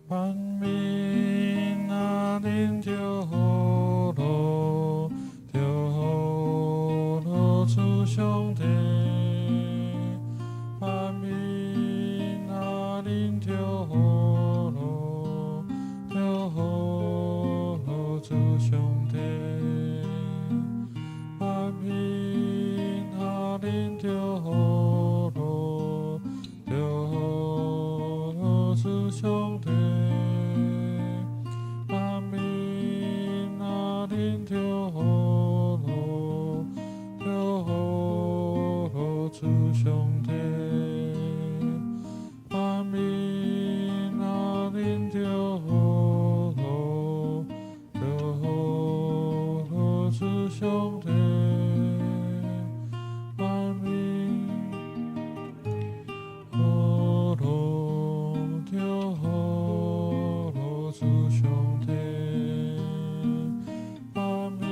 万民啊，领丢罗主兄弟，万民啊，领丢罗主兄弟，万民啊，领丢罗主兄弟。主兄弟，万民啊，领丢主兄弟，万民丢主兄弟，万民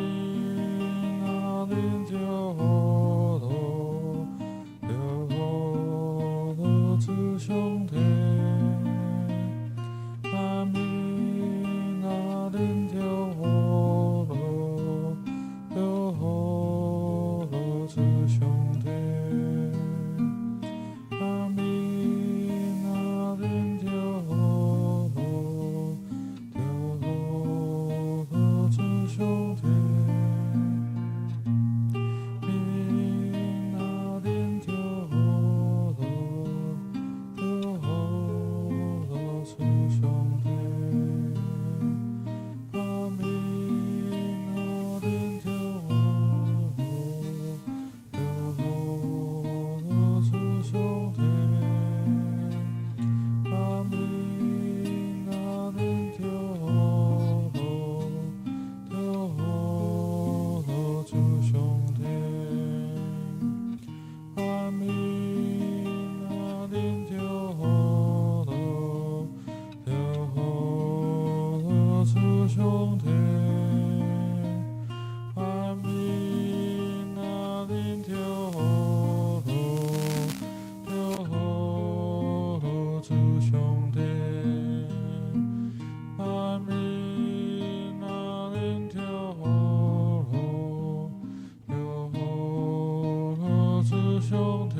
啊，领丢。主兄弟，万民啊，领丢主兄弟，万民啊，领丢主兄弟。兄弟，万民啊，领丢主兄弟，万民啊，领丢主兄弟，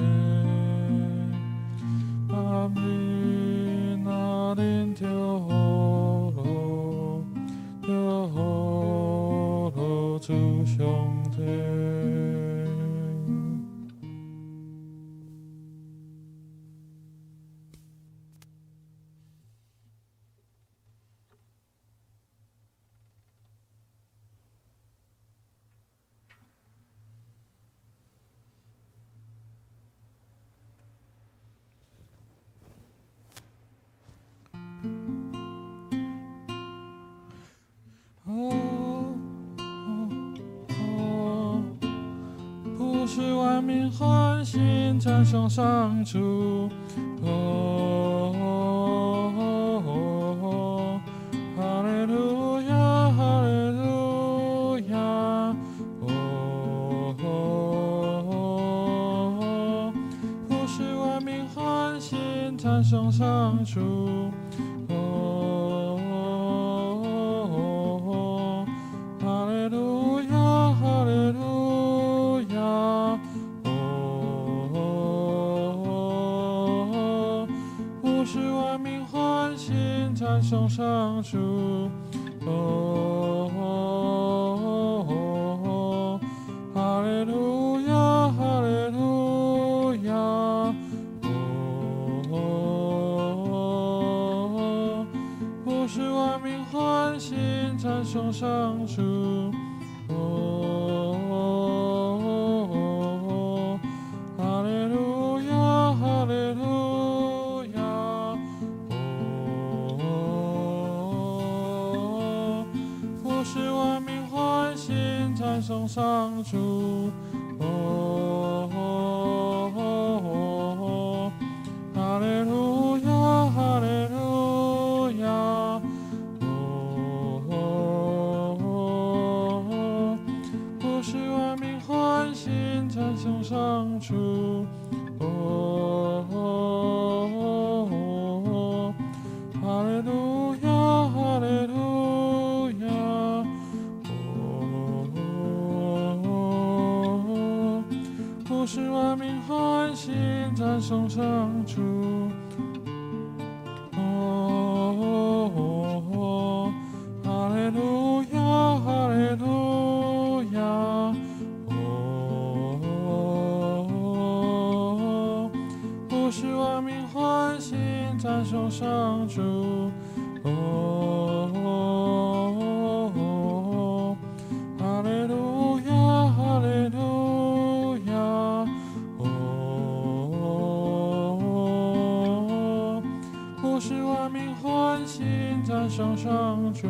万民啊，领丢。主兄弟，万民欢欣，赞颂上主。哈利路亚，哈利路亚。普世万民欢欣，赞颂上主。哈利路亚，哈利路亚。普世万民欢欣，赞颂上主。哈利路亚，哈利路亚。普世万民欢欣，赞颂上主。哈利路亚，哈利路亚。普世万民欢欣，赞颂上主。哈利路亚，哈利路亚。普世万民欢欣，赞颂上主。哈利路亚，哈利路亚。普世万民欢欣，赞颂上主。哈利路亚，哈利路亚。普世万民欢欣，赞颂上主。哈利路亚，哈利路亚。普世万民欢欣，赞颂上主。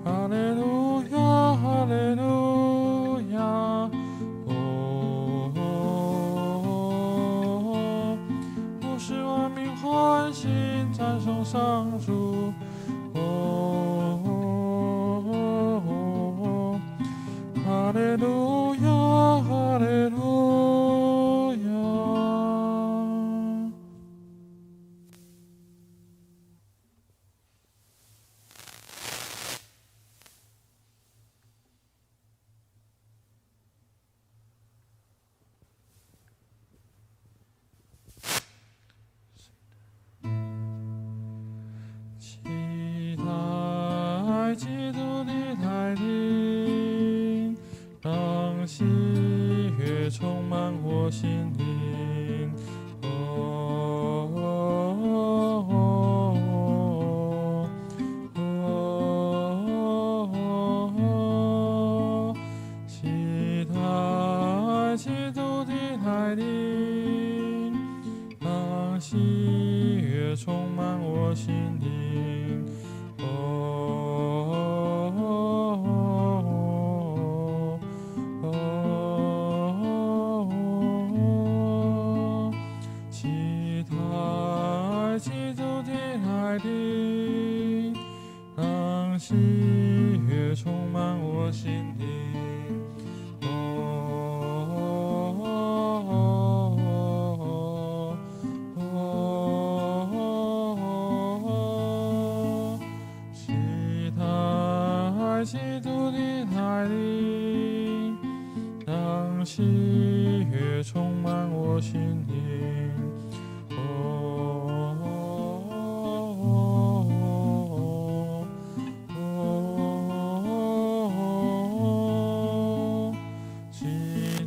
哈利路亚，哈利路亚。普世万民欢欣，赞颂上主。哈利路亚，哈利路亚。期待基督的来临，让喜悦充满我心灵。期待基督的来临，让喜悦充满我心灵。期待基督的来临，让喜悦充满我心灵。期待基督的来临，让喜悦充满我心灵。期待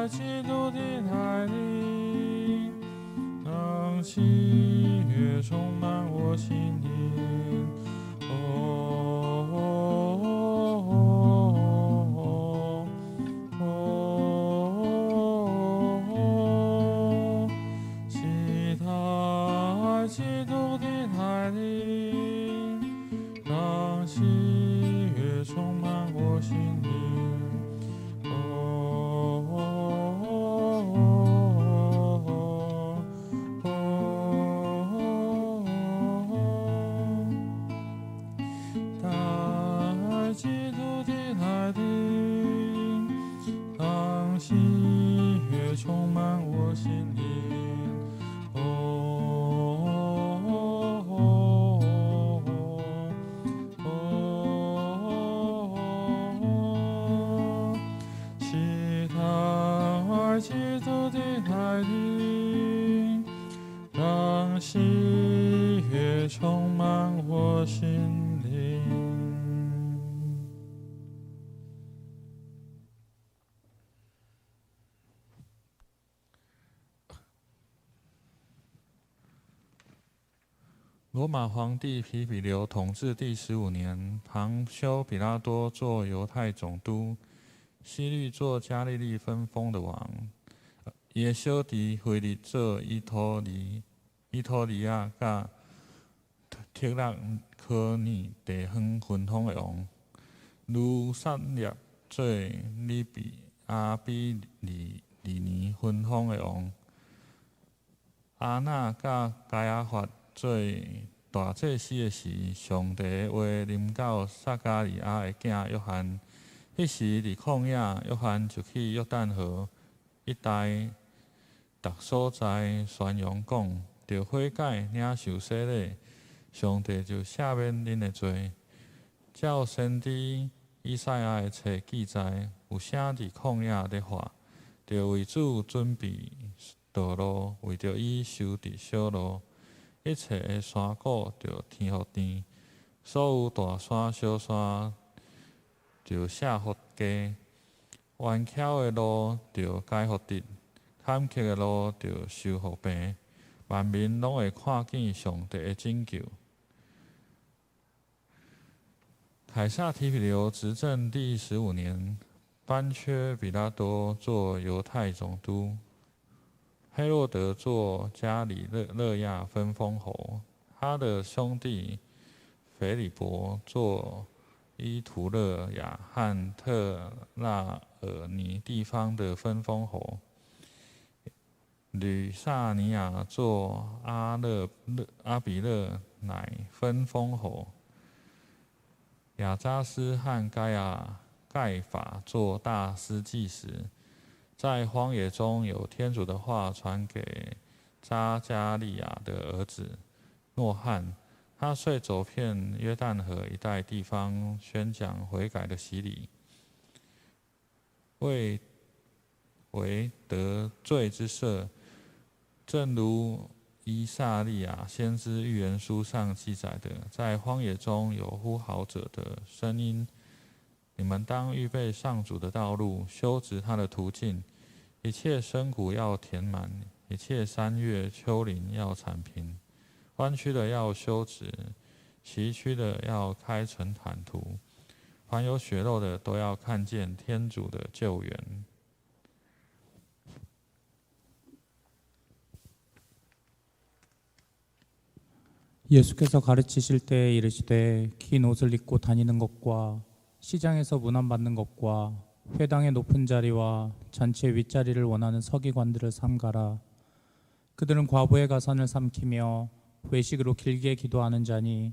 基督的来临，让喜悦充满我心灵。期待基督的来临，让喜悦充血充满我心灵。期待基督的来临，让喜悦充满我心灵。罗马皇帝皮比流统治第15年，庞修比拉多做犹太总督，希律做加利利分封的王，耶修迪腓力做伊托利亚甲特勒科尼地方分封的王，卢撒列做利比阿比利尼分封的王，阿那甲加亚法做大祭司的时，上帝的话临到撒加利亚的囝约翰。迄时伫旷野，约翰就去约旦河一带逐所在宣扬讲，着悔改领受洗礼，上帝就赦免恁的罪。照先知以赛亚的册记载，有写伫旷野的话，着为主准备道路，为着伊修直小路。一切的山谷着天互甜，所有大山小山着卸互低，弯巧的路着改互直，坎坷的路着修互平。万民拢会看见上帝的拯救。凯撒提比留执政第15年，班缺比拉多做犹太总督。黑洛德做加里勒亚分封侯，他的兄弟腓利伯做伊图勒雅和特纳尔尼地方的分封侯，吕萨尼亚做阿比勒乃分封侯，亚扎斯和盖法做大司祭司。在荒野中有天主的话传给扎加利亚的儿子诺汉，他遂走遍约旦河一带地方，宣讲悔改的洗礼，为得罪之赦。正如以撒利亚先知预言书上记载的，在荒野中有呼号者的声音，你们当预备上主的道路，修直他的途径。一切深谷要填满，一切山岳丘陵要铲平，弯曲的要修直，崎岖的要开成坦途。凡有血肉的都要看见天主的救援。예수께서 가르치실 때에 이르시되 긴 옷을 입고 다니는 것과 시장에서 문안받는 것과 회당의 높은 자리와 잔치의 윗자리를 원하는 서기관들을 삼가라. 그들은 과부의 가산을 삼키며 외식으로 길게 기도하는 자니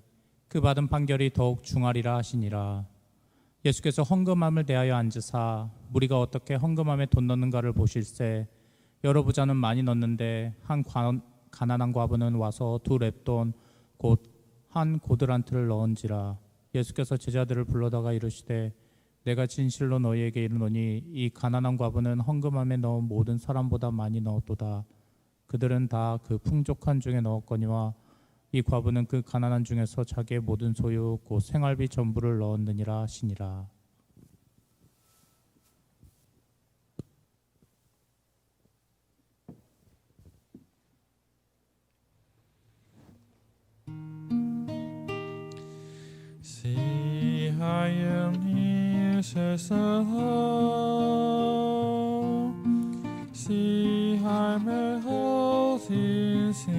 그 받은 판결이 더욱 중하리라 하시니라. 예수께서 헌금함을 대하여 앉으사 무리가 어떻게 헌금함에 돈 넣는가를 보실세 여러 부자는 많이 넣는데 한 가난한 과부는 와서 2렙돈 곧 한 고드란트를 넣은지라. 예수께서 제자들을 불러다가 이르시되 내가 진실로 너희에게 이르노니 이 가난한 과부는 헌금함에 넣은 모든 사람보다 많이 넣었도다. 그들은 다 그 풍족한 중에 넣었거니와 이 과부는 그 가난한 중에서 자기의 모든 소유 곧 생활비 전부를 넣었느니라 하시니라.是时候，是还没好天想。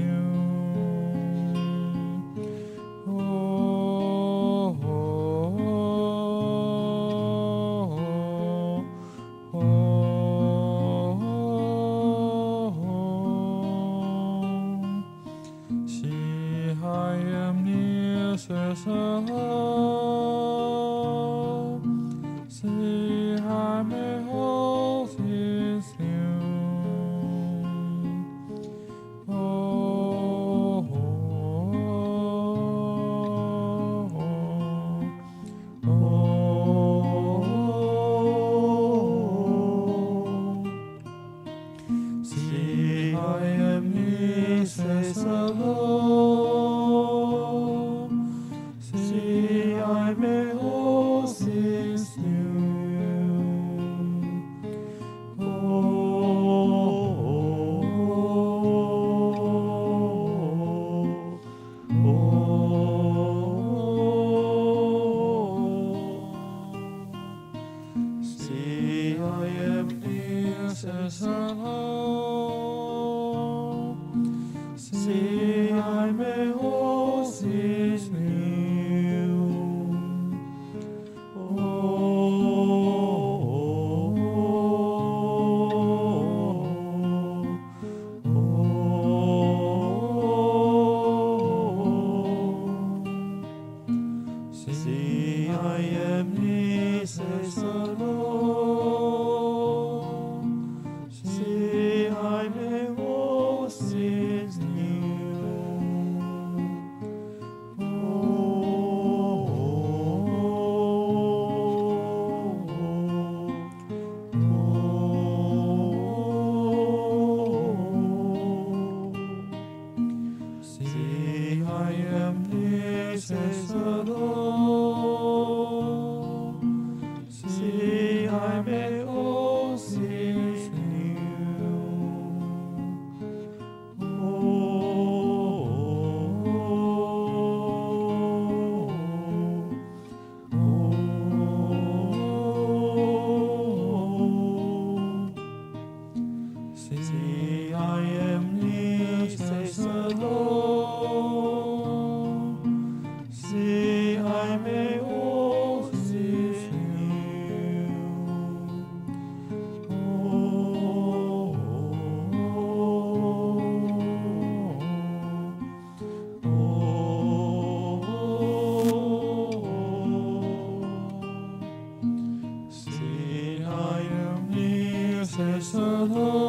是还没是时候。是还没好天想。Lord. See, I may all things new. See, I am near, says the Lord. See, I may all things new. See, I am near, says the Lord. See, I may all things new. See, I am near, says the Lord. See, I may all things new. See, I am near, says the Lord. See, I may all things new. See, I am near, says the Lord.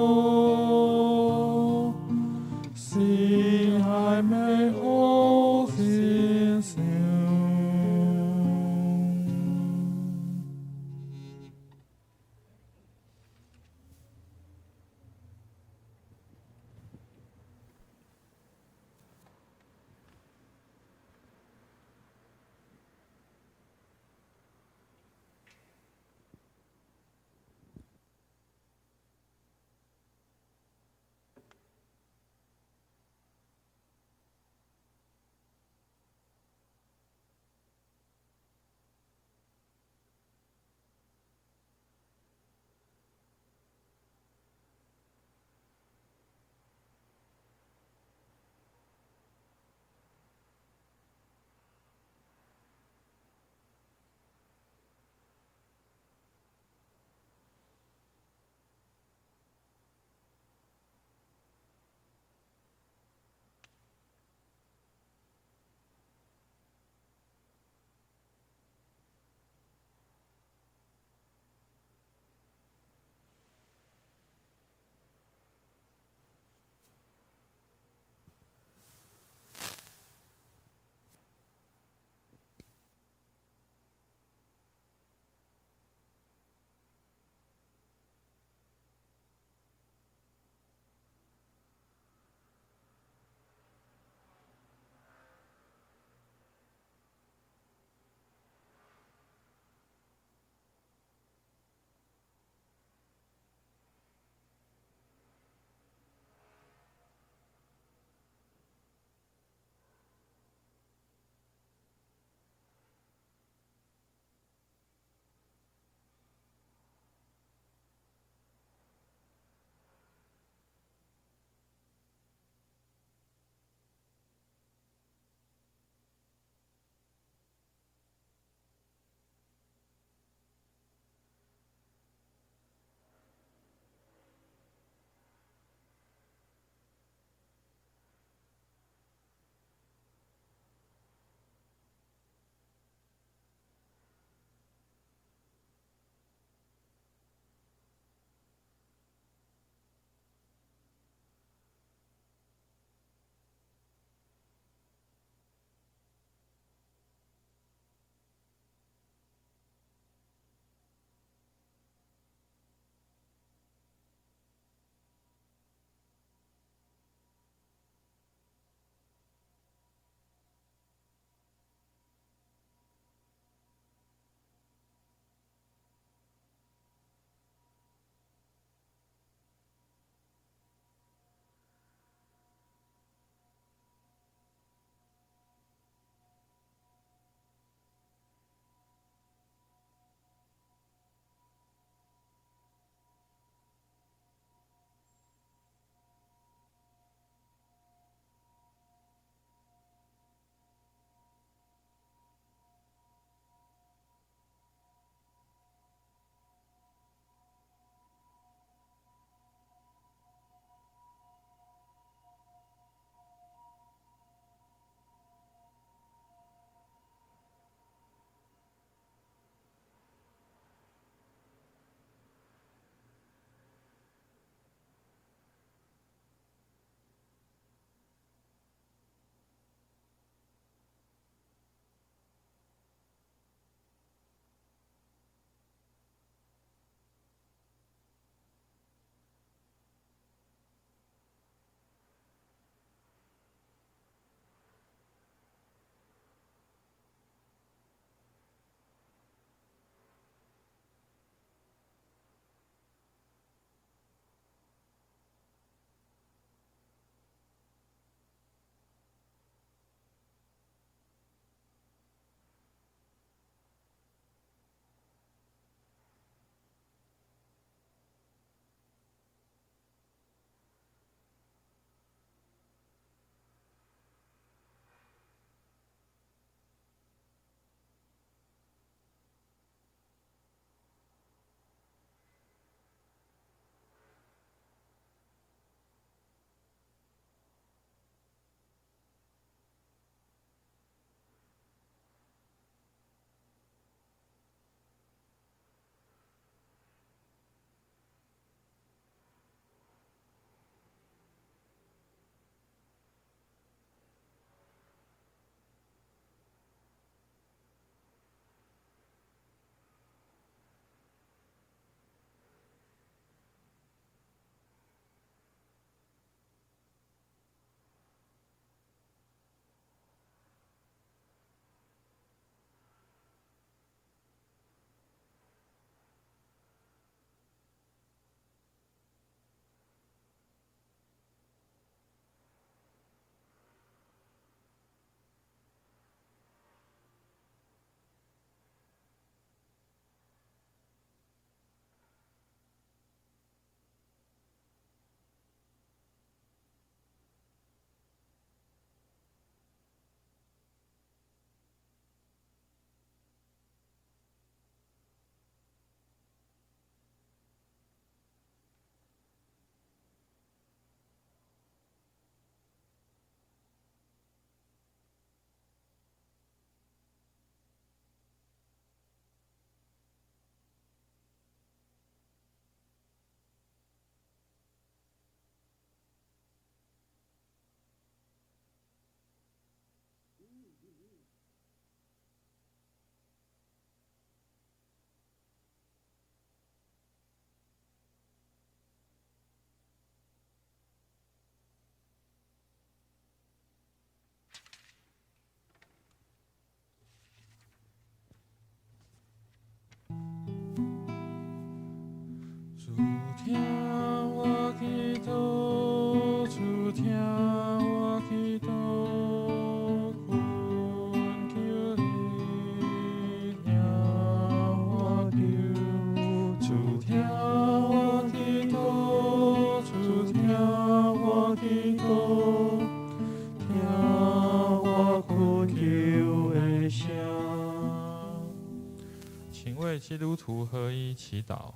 基督徒合一祈祷。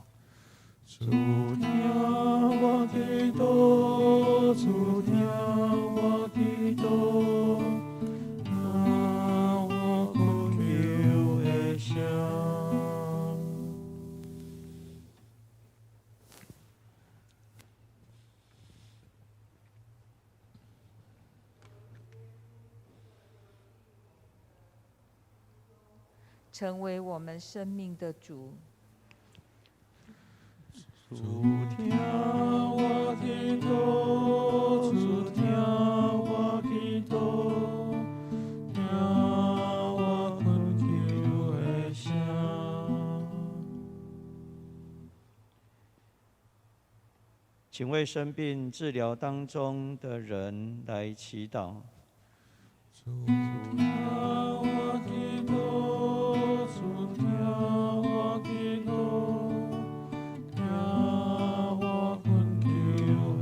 主听我祈祷，主听我祈祷，听我恳求的声。成为我们生命的主。主听我祈祷，主听我祈祷，听我恳求的声。请为生病治疗当中的人来祈祷。主听我祈祷，主听我祈祷，听我恳求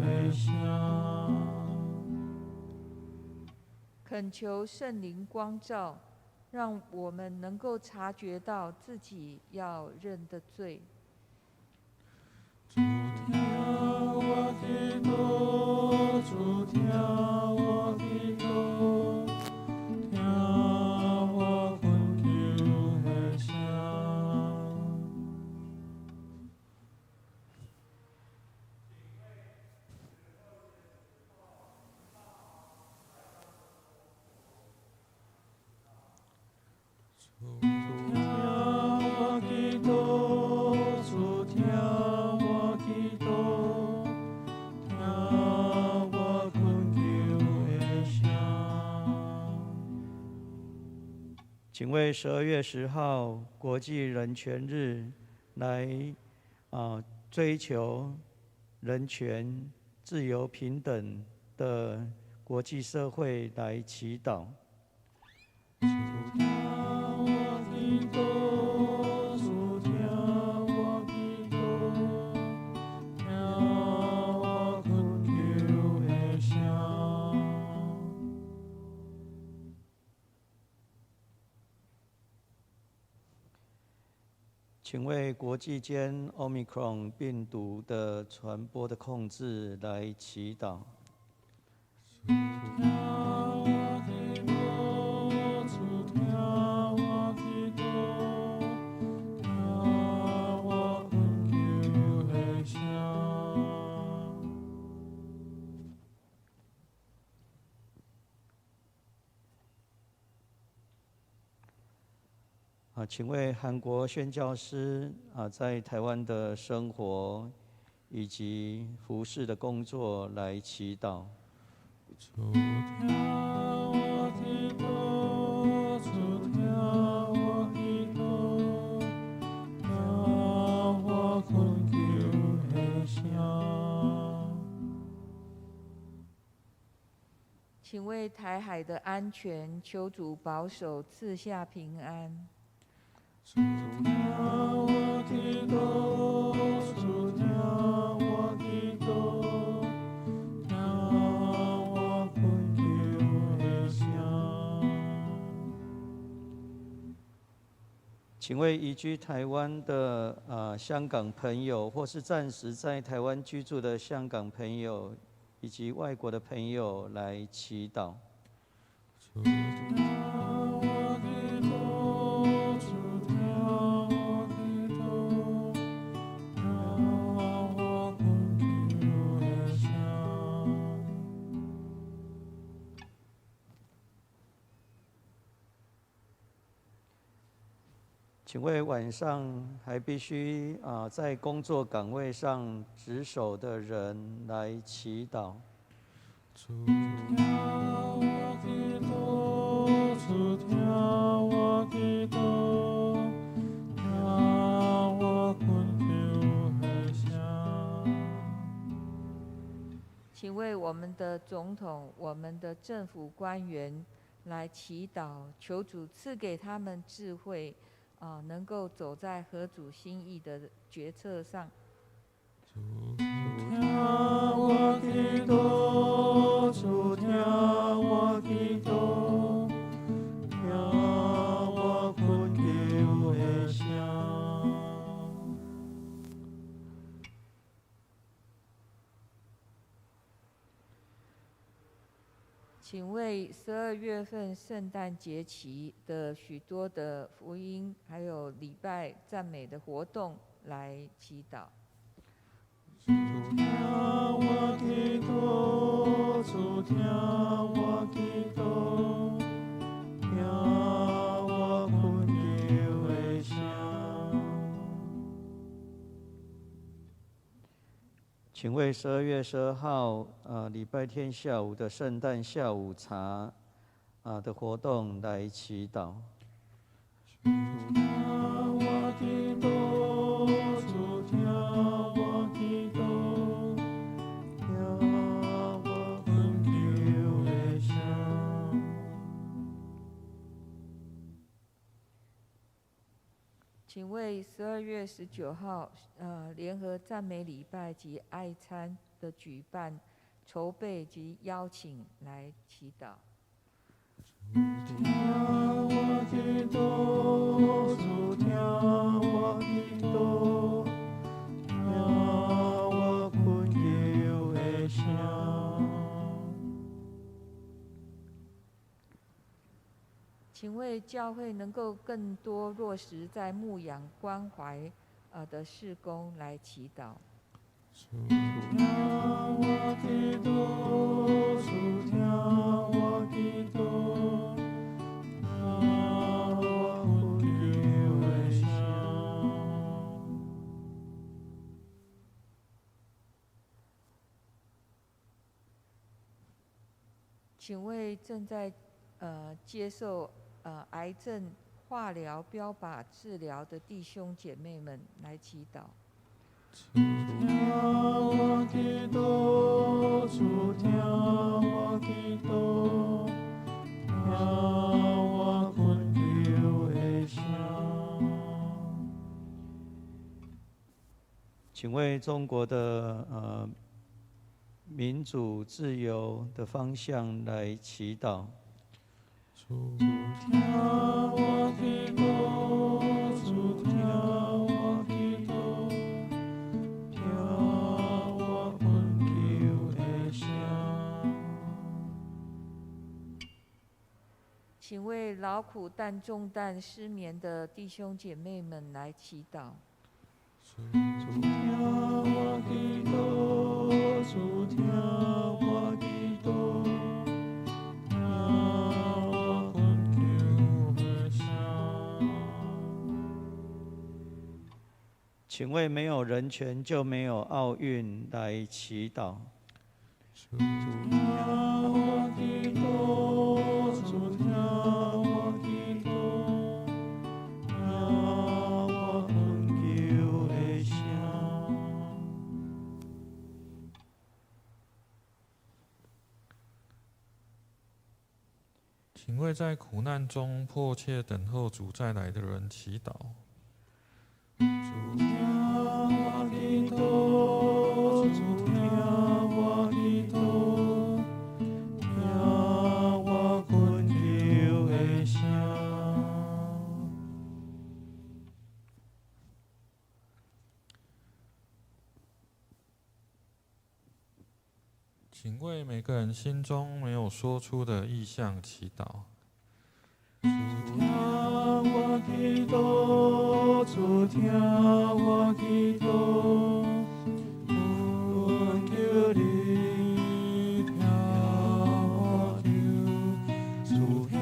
的声。恳求圣灵光照，让我们能够察觉到自己要认的罪。主听我祈祷，主听我祈祷，听我恳求的声。主听我祈祷，主听我祈祷，听我恳求的声。请为12月10号国际人权日来追求人权、自由、平等的国际社会来祈祷。主听我祈祷，主听我祈祷，听我恳求的声。请为国际间 Omicron 病毒的传播的控制来祈祷。主听我祈祷，主听我祈祷，听我恳求的声。请为韩国宣教师在台湾的生活以及服事的工作来祈祷。主听我祈祷，主听我祈祷，听我恳求的声。请为台海的安全求主保守，赐下平安。主听我祈祷，主听我祈祷，听我恳求的声。请为移居台湾的香港朋友，或是暂时在台湾居住的香港朋友，以及外国的朋友来祈祷。主听我祈祷，主听我祈祷，听我恳求的声。请为晚上还必须在工作岗位上值守的人来祈祷。主听我祈祷，主听我祈祷，听我恳求的声。请为我们的总统、我们的政府官员来祈祷，求主赐给他们智慧，能够走在合主心意的决策上。主听我祈祷，主听我祈祷，听我恳求的声。请为12月份圣诞节期的许多的福音还有礼拜赞美的活动来祈祷。主听我祈祷，主听我祈祷，听我困求的声。请为12月12号礼拜天下午的圣诞下午茶的活动来祈祷。主听我祈祷，主听我祈祷，听我困求的声。请为12月19号联合赞美礼拜及爱餐的举办、筹备及邀请来祈祷。主听我祈祷，主听我祈祷，听我困求的声。请为教会能够更多落实在牧养关怀的事工来祈祷。主听我祈祷，主听我祈祷，听我困求的声。请为正在接受癌症化疗标靶治疗的弟兄姐妹们来祈祷。主听我祈祷，主听我祈祷，听我困求的声。请为中国的民主自由的方向来祈祷。主听我祈祷，主听我祈祷，听我困求的声。请为劳苦但重担失眠的弟兄姐妹们来祈祷。主听我祈祷，主听我祈祷，听我困求的声。请为没有人权就没有奥运来祈祷。主听我祈祷，主听我祈祷，听我困求的声。请为在苦难中迫切等候主再来的人祈祷。主听我祈祷，主听我祈祷，听我困求的声。请为每个人心中没有说出的意向祈祷。主听我祈祷，主听我祈祷，困求你听我求。主听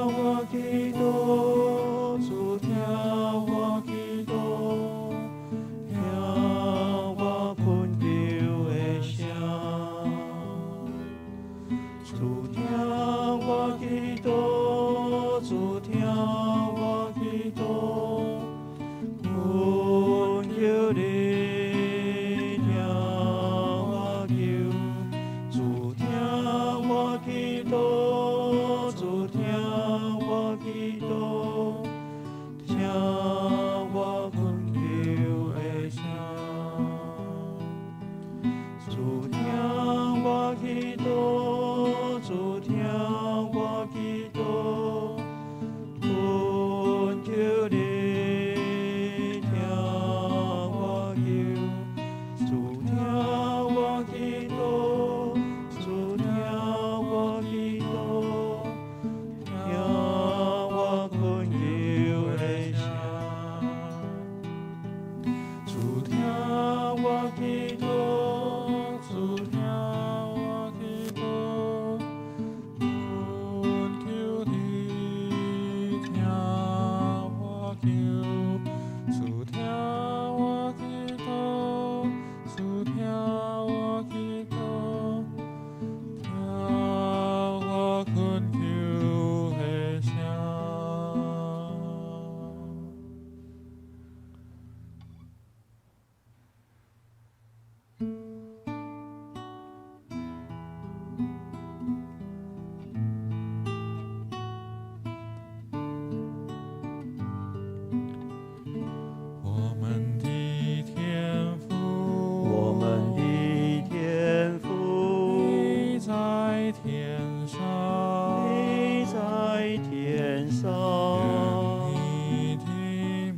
我祈祷，主听我祈祷，听我困求的声。主听我祈祷，主听我祈祷，困求你天上，你在天上，愿你的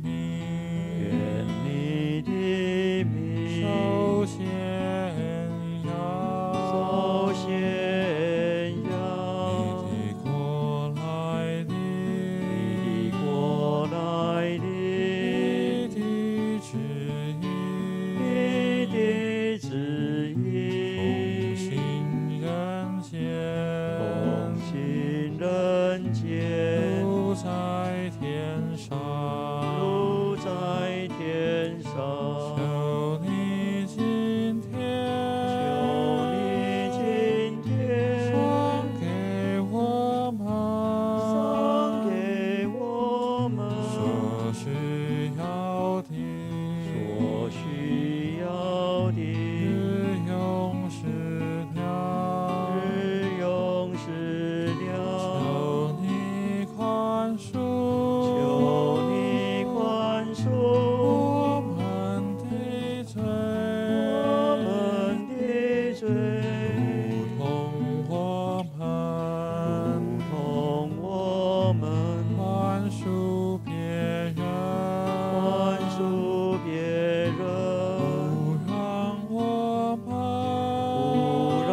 名，愿你的名首先要，首先要，你的国来临，你的国来临，你的旨意，你的旨意，奉行人间，奉行人间，如在天上，如在天上。求你今天，求你今天赏给我们，赏给我们所需要的，所需要的日用食粮，日用食粮。求你宽恕，求你宽恕我们的罪，我们的罪，如同我们如同我们宽恕别人，宽恕别人，不让我们不让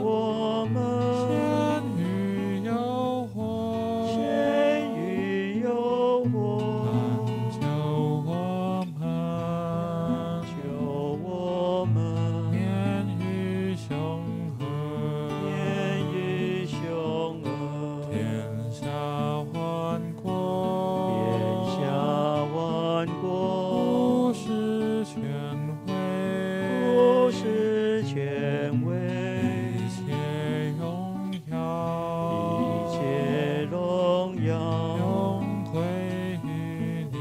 我们陷于诱惑，陷于诱惑，求我们求我们免于凶恶，免于凶恶，天下万国，天下万国，不是权威，不是权威，一切荣耀，一切荣耀永归于你。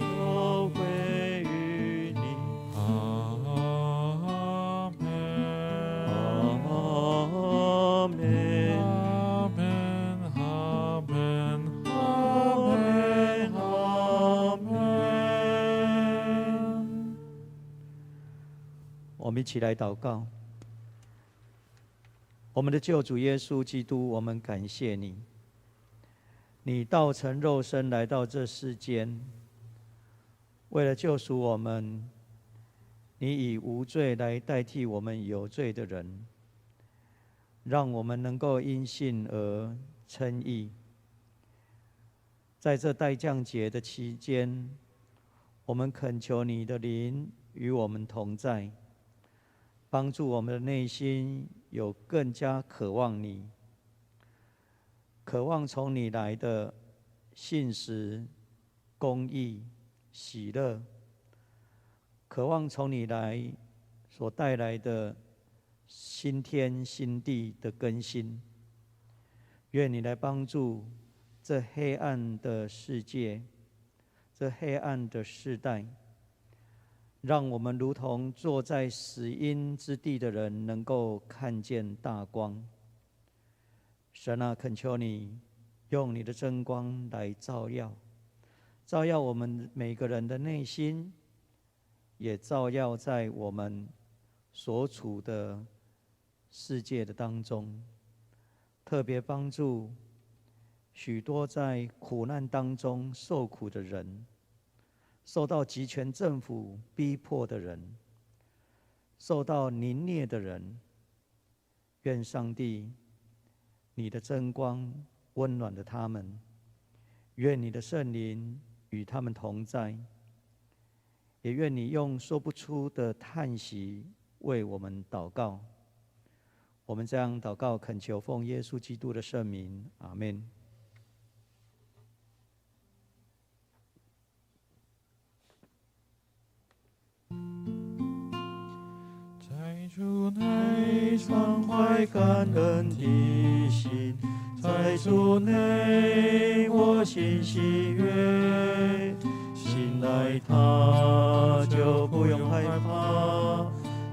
都归于你。阿门。阿门。阿门，阿门，阿阿门，门。阿门。我们一起来祷告。我们的救主耶稣基督，我们感谢你，你道成肉身来到这世间，为了救赎我们，你以无罪来代替我们有罪的人，让我们能够因信而称义。在这待降节的期间，我们恳求你的灵与我们同在，帮助我们的内心有更加渴望你，渴望从你来的信实、公义、喜乐，渴望从你来所带来的新天新地的更新。愿你来帮助这黑暗的世界，这黑暗的世代，让我们如同坐在死荫之地的人，能够看见大光。神啊，恳求你用你的真光来照耀，照耀我们每个人的内心，也照耀在我们所处的世界的当中，特别帮助许多在苦难当中受苦的人，受到极权政府逼迫的人，受到凌虐的人。愿上帝你的真光温暖了他们，愿你的圣灵与他们同在，也愿你用说不出的叹息为我们祷告。我们这样祷告恳求，奉耶稣基督的圣名，阿们。在主内常怀感恩的心，在主内我心喜悦，信赖他就不用害怕，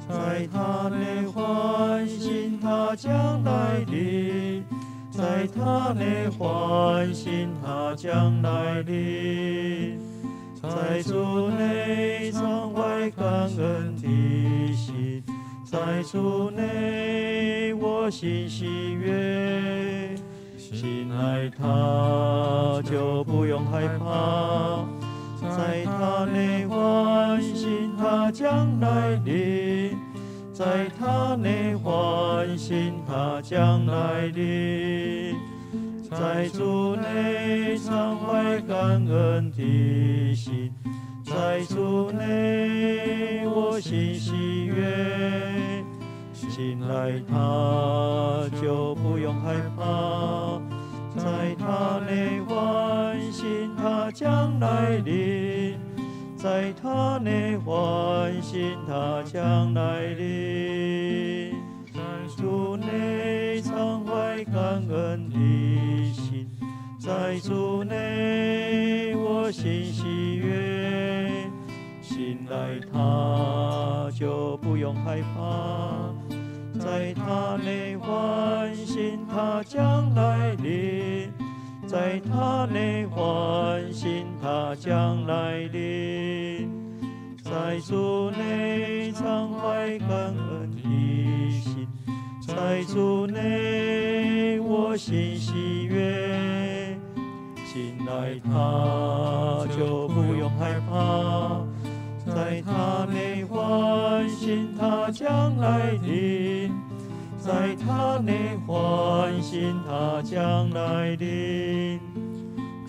在他内欢欣他将来临，在他内欢欣他将来临，在主内常怀感恩的心，在主内我我心喜悦。信赖他，就不用害怕，在他内欢欣，他将来临。在他内欢欣，他将来临。在主内常怀感恩的心，在主内我心喜悦。信赖他，就不用害怕，在他内欢欣，他将来临。在他内欢欣，他将来临。在主内常怀感恩的心，在主内我心喜悦。信赖他，就不用害怕，在他内欢欣，他将来临。在他内欢欣，他将来临。在主内常怀感恩的心，在主内我心喜悦。信赖他，就不用害怕，在他内欢欣，他将来临。在他内欢欣，他将来临。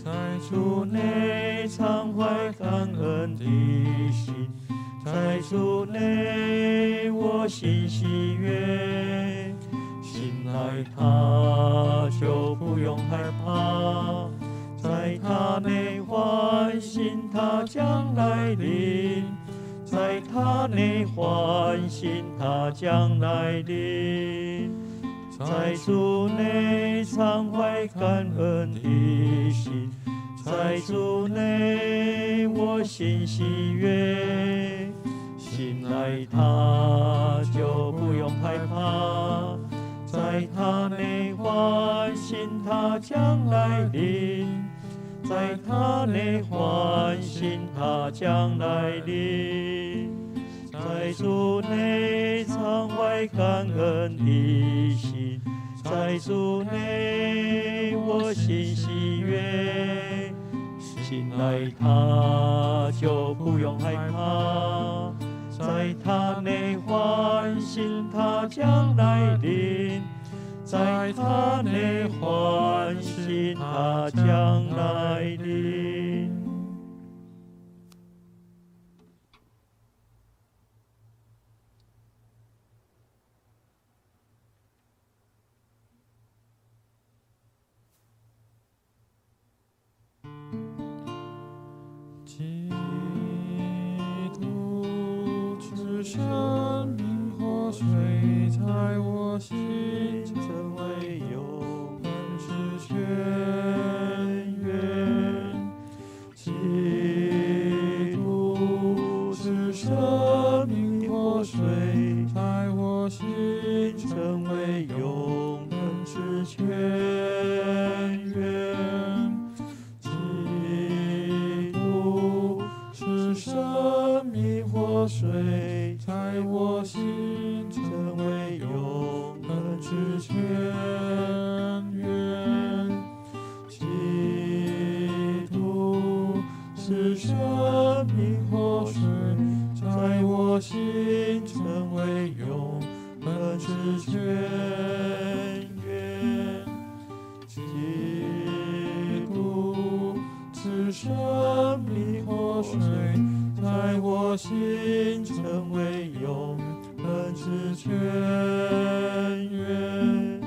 在主内常怀感恩的心，在主内我心喜悦。信赖他，就不用害怕，在他内欢欣，他将来临。在他内欢欣，他将来临。在主内常怀感恩的心，在主内我心喜悦。信赖他，就不用害怕，在他内欢欣，他将来临。在他内欢欣，他将来临。在主内常怀感恩的心，在主内我心喜悦。信赖他，就不用害怕，在他内欢欣，他将来临。在他内欢欣，他将来临。基督之生命活水在我心，成为永本是泉源。基督之生命活水在我心，成为永恒之泉源。基督是生命活水，在我心成为永恒之泉源。基督是生命活水，在我心成为永恒之泉源。基督是生命活水，在我心成为永恒之泉源。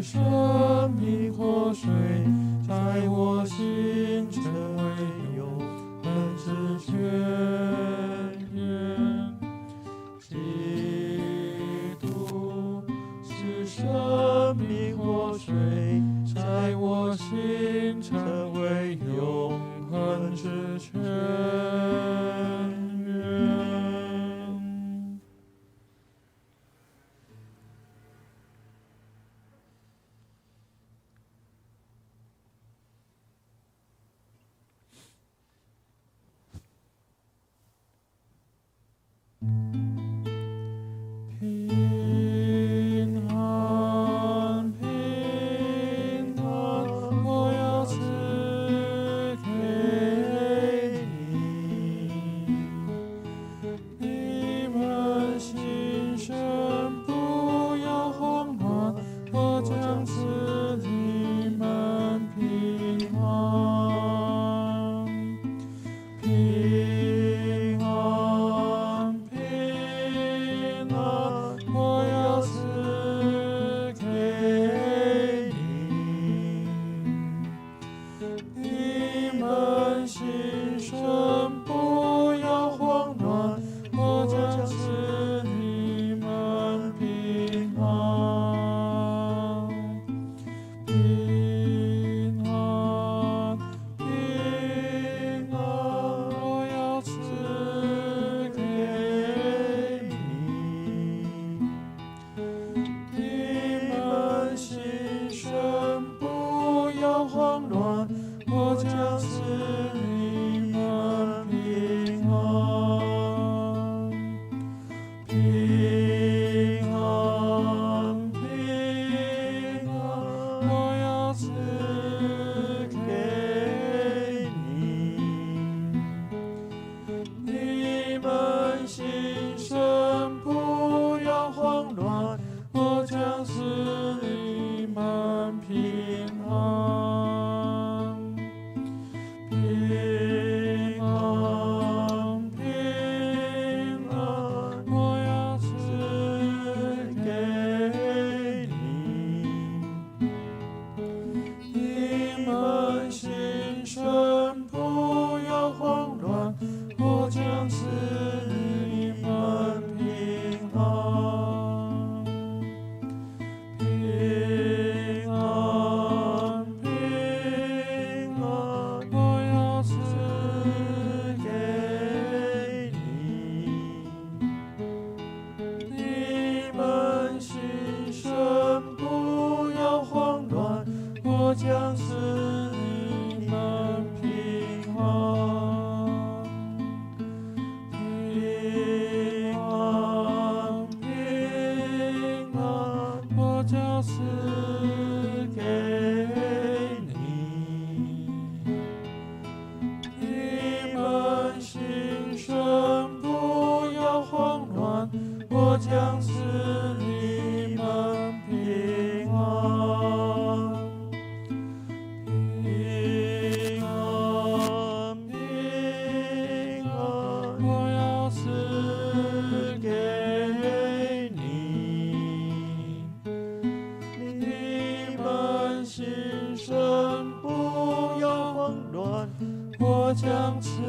生命活水，在我心成为永恒之泉源。基督是生命活水，在我心成为永恒之泉源。平安，平安，我要赐给你。你们心生不要慌乱，我将赐你们平安。平安，平安，我要赐给你。你们心生不要慌乱，我将赐你们平安。平安，平安，我要赐给你。你们心生不要慌乱，我将赐你们平安。平安，平安，我要赐给你。你们心生不要慌乱，我将赐你们平安。平安，平安，我要赐给你。你们心生不要慌乱，我将赐你们平安。平安，平安，我要赐给你。你们心生不要慌乱，我将赐你们平安。平安，平安，我将赐给你。你们心生不要慌乱，我将赐你们平安。平安，平安，我要赐给你。你们心生不要慌乱，我将赐